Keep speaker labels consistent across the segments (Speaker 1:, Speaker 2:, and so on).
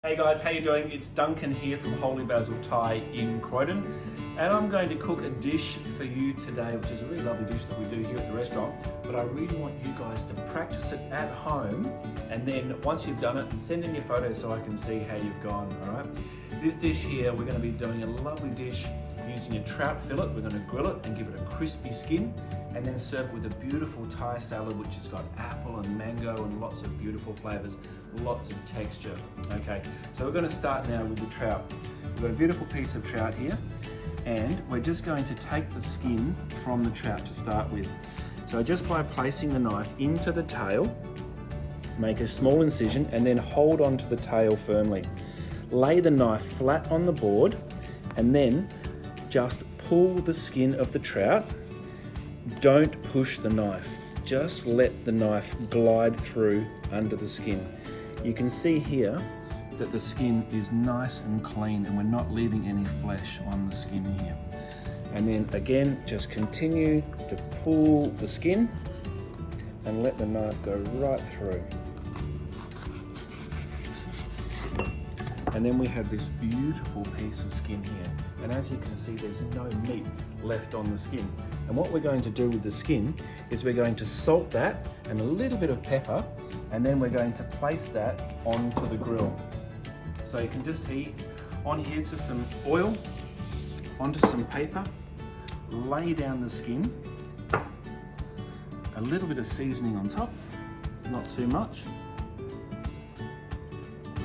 Speaker 1: Hey guys, how you doing? It's Duncan here from Holy Basil Thai in Croydon, and I'm going to cook a dish for you today, which is a really lovely dish that we do here at the restaurant, but I really want you guys to practice it at home, and then once you've done it, send in your photos so I can see how you've gone, all right? This dish here, we're going to be doing a lovely dish using a trout fillet. We're going to grill it and give it a crispy skin, and then serve it with a beautiful Thai salad which has got apple and mango and lots of beautiful flavors, lots of texture. Okay, so we're going to start now with the trout. We've got a beautiful piece of trout here, and we're just going to take the skin from the trout to start with. So just by placing the knife into the tail, make a small incision and then hold onto the tail firmly. Lay the knife flat on the board and then just pull the skin of the trout. Don't push the knife, just let the knife glide through under the skin. You can see here that the skin is nice and clean and we're not leaving any flesh on the skin here. And then again, just continue to pull the skin and let the knife go right through. And then we have this beautiful piece of skin here. And as you can see, there's no meat left on the skin. And what we're going to do with the skin is we're going to salt that and a little bit of pepper, and then we're going to place that onto the grill. So you can just see on here just some oil, onto some paper, lay down the skin, a little bit of seasoning on top, not too much,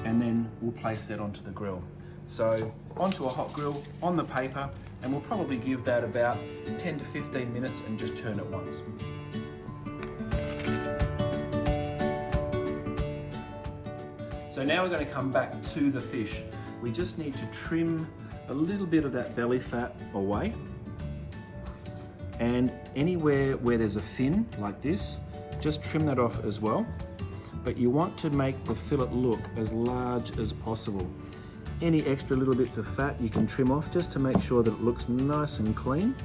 Speaker 1: and then we'll place that onto the grill. So onto a hot grill, on the paper, and we'll probably give that about 10 to 15 minutes and just turn it once. So now we're going to come back to the fish. We just need to trim a little bit of that belly fat away. And anywhere where there's a fin like this, just trim that off as well. But you want to make the fillet look as large as possible. Any extra little bits of fat you can trim off just to make sure that it looks nice and clean.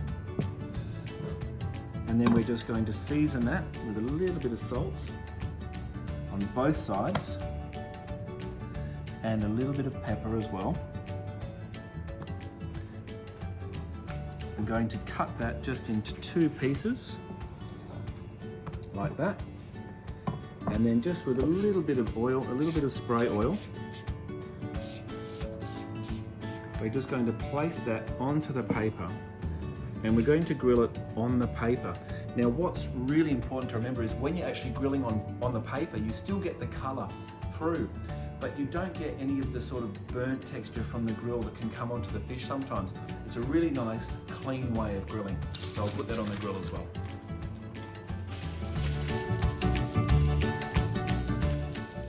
Speaker 1: And then we're just going to season that with a little bit of salt on both sides and a little bit of pepper as well. I'm going to cut that just into 2 pieces like that. And then just with a little bit of oil, a little bit of spray oil, we're just going to place that onto the paper and we're going to grill it on the paper. Now what's really important to remember is when you're actually grilling on the paper, you still get the color through, but you don't get any of the sort of burnt texture from the grill that can come onto the fish sometimes. It's a really nice, clean way of grilling. So I'll put that on the grill as well.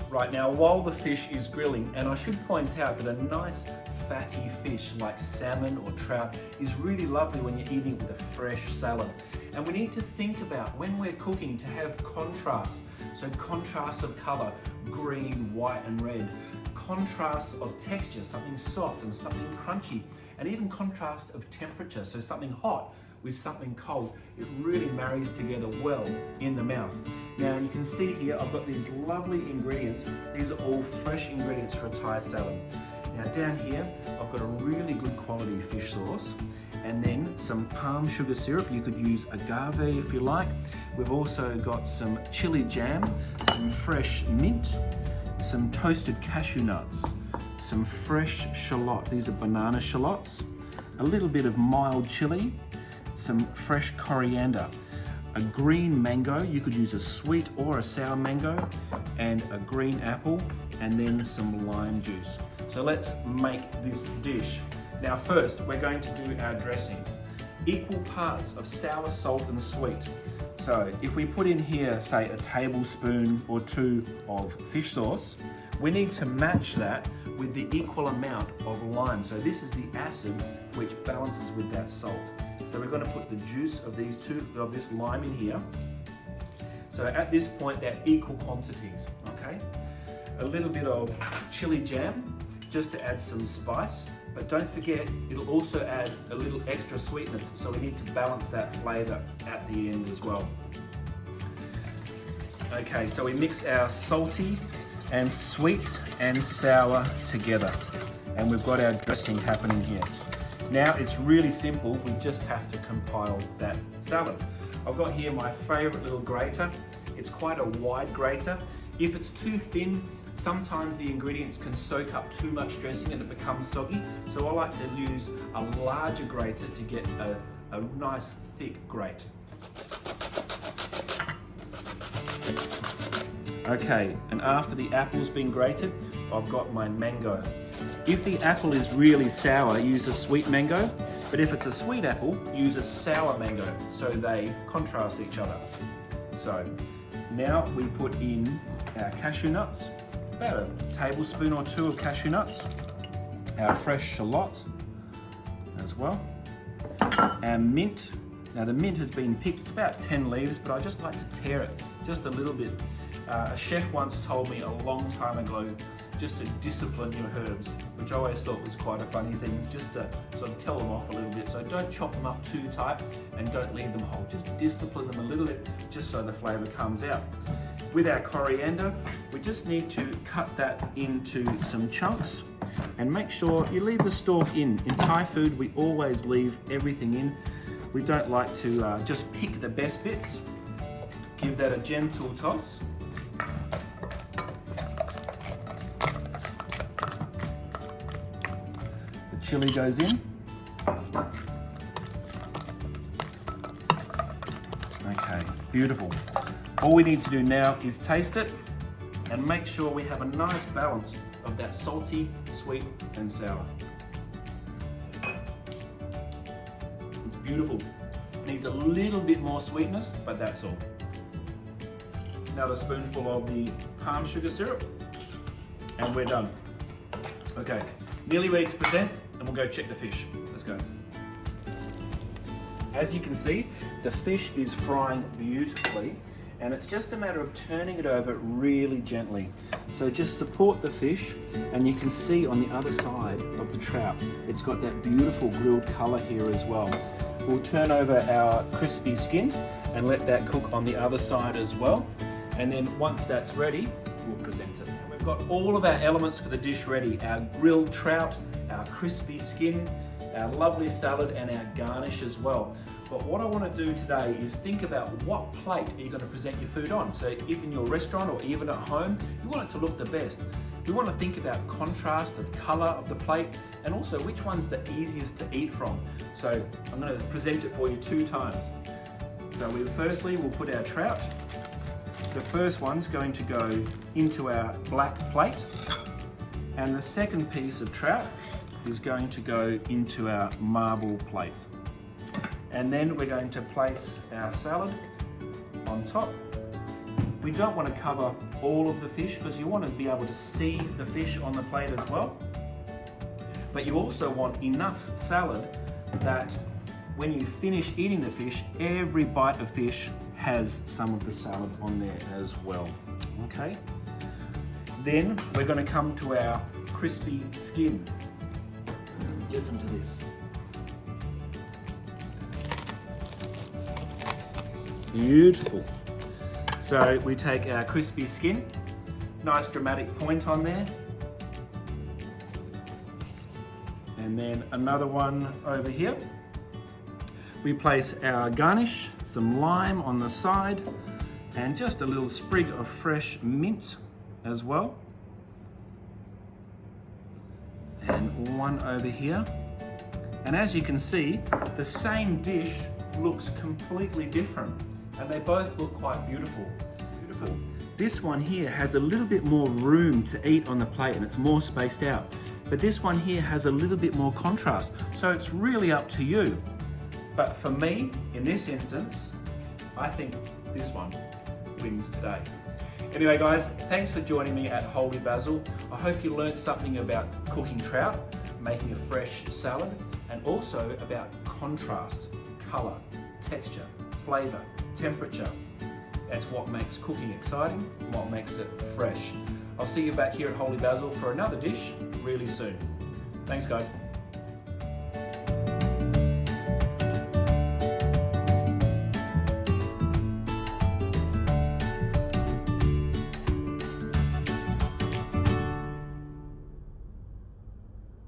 Speaker 1: Right, now while the fish is grilling, and I should point out that a nice fatty fish like salmon or trout is really lovely when you're eating it with a fresh salad. And we need to think about when we're cooking to have contrast. So contrast of color, green, white and red. Contrast of texture, something soft and something crunchy. And even contrast of temperature, so something hot with something cold. It really marries together well in the mouth. Now you can see here I've got these lovely ingredients. These are all fresh ingredients for a Thai salad. Now down here I've got a really good quality fish sauce and then some palm sugar syrup. You could use agave if you like. We've also got some chili jam, some fresh mint, some toasted cashew nuts, some fresh shallot. These are banana shallots, a little bit of mild chili, some fresh coriander, a green mango, you could use a sweet or a sour mango, and a green apple, and then some lime juice. So let's make this dish. Now first, we're going to do our dressing. Equal parts of sour, salt, and sweet. So if we put in here, say a tablespoon or 2 of fish sauce, we need to match that with the equal amount of lime. So this is the acid which balances with that salt. So we're going to put the juice of this lime in here. So at this point, they're equal quantities, okay? A little bit of chili jam, just to add some spice, but don't forget, it'll also add a little extra sweetness, so we need to balance that flavor at the end as well. Okay, so we mix our salty and sweet and sour together. And we've got our dressing happening here. Now it's really simple, we just have to compile that salad. I've got here my favorite little grater. It's quite a wide grater. If it's too thin, sometimes the ingredients can soak up too much dressing and it becomes soggy. So I like to use a larger grater to get a nice thick grate. Okay, and after the apple's been grated, I've got my mango. If the apple is really sour, use a sweet mango, but if it's a sweet apple, use a sour mango, so they contrast each other. So now we put in our cashew nuts, about a tablespoon or two of cashew nuts, our fresh shallot as well, and mint. Now the mint has been picked, it's about 10 leaves, but I just like to tear it just a little bit. A chef once told me a long time ago just to discipline your herbs, which I always thought was quite a funny thing, just to sort of tell them off a little bit. So don't chop them up too tight and don't leave them whole, just discipline them a little bit just so the flavour comes out. With our coriander, we just need to cut that into some chunks and make sure you leave the stalk in. In Thai food, we always leave everything in. We don't like to just pick the best bits. Give that a gentle toss. The chili goes in. Okay, beautiful. All we need to do now is taste it and make sure we have a nice balance of that salty, sweet and sour. It's beautiful. Needs a little bit more sweetness, but that's all. Another spoonful of the palm sugar syrup and we're done. Okay, nearly ready to present and we'll go check the fish. Let's go. As you can see, the fish is frying beautifully and it's just a matter of turning it over really gently. So just support the fish and you can see on the other side of the trout, it's got that beautiful grilled color here as well. We'll turn over our crispy skin and let that cook on the other side as well. And then once that's ready, we'll present it. And we've got all of our elements for the dish ready. Our grilled trout, our crispy skin, our lovely salad and our garnish as well. But what I want to do today is think about what plate are you going to present your food on. So if in your restaurant or even at home, you want it to look the best. We want to think about contrast of colour of the plate and also which one's the easiest to eat from. So I'm going to present it for you 2 times. So firstly we'll put our trout. The first one's going to go into our black plate and the second piece of trout is going to go into our marble plate. And then we're going to place our salad on top. We don't want to cover all of the fish because you want to be able to see the fish on the plate as well. But you also want enough salad that when you finish eating the fish, every bite of fish has some of the salad on there as well. Okay. Then we're going to come to our crispy skin. Listen to this. Beautiful. So we take our crispy skin, nice dramatic point on there. And then another one over here. We place our garnish, some lime on the side, and just a little sprig of fresh mint as well. And one over here. And as you can see, the same dish looks completely different. And they both look quite beautiful. Beautiful. This one here has a little bit more room to eat on the plate and it's more spaced out. But this one here has a little bit more contrast. So it's really up to you. But for me, in this instance, I think this one wins today. Anyway guys, thanks for joining me at Holy Basil. I hope you learned something about cooking trout, making a fresh salad, and also about contrast, colour, texture, flavour, temperature. That's what makes cooking exciting, what makes it fresh. I'll see you back here at Holy Basil for another dish really soon. Thanks guys.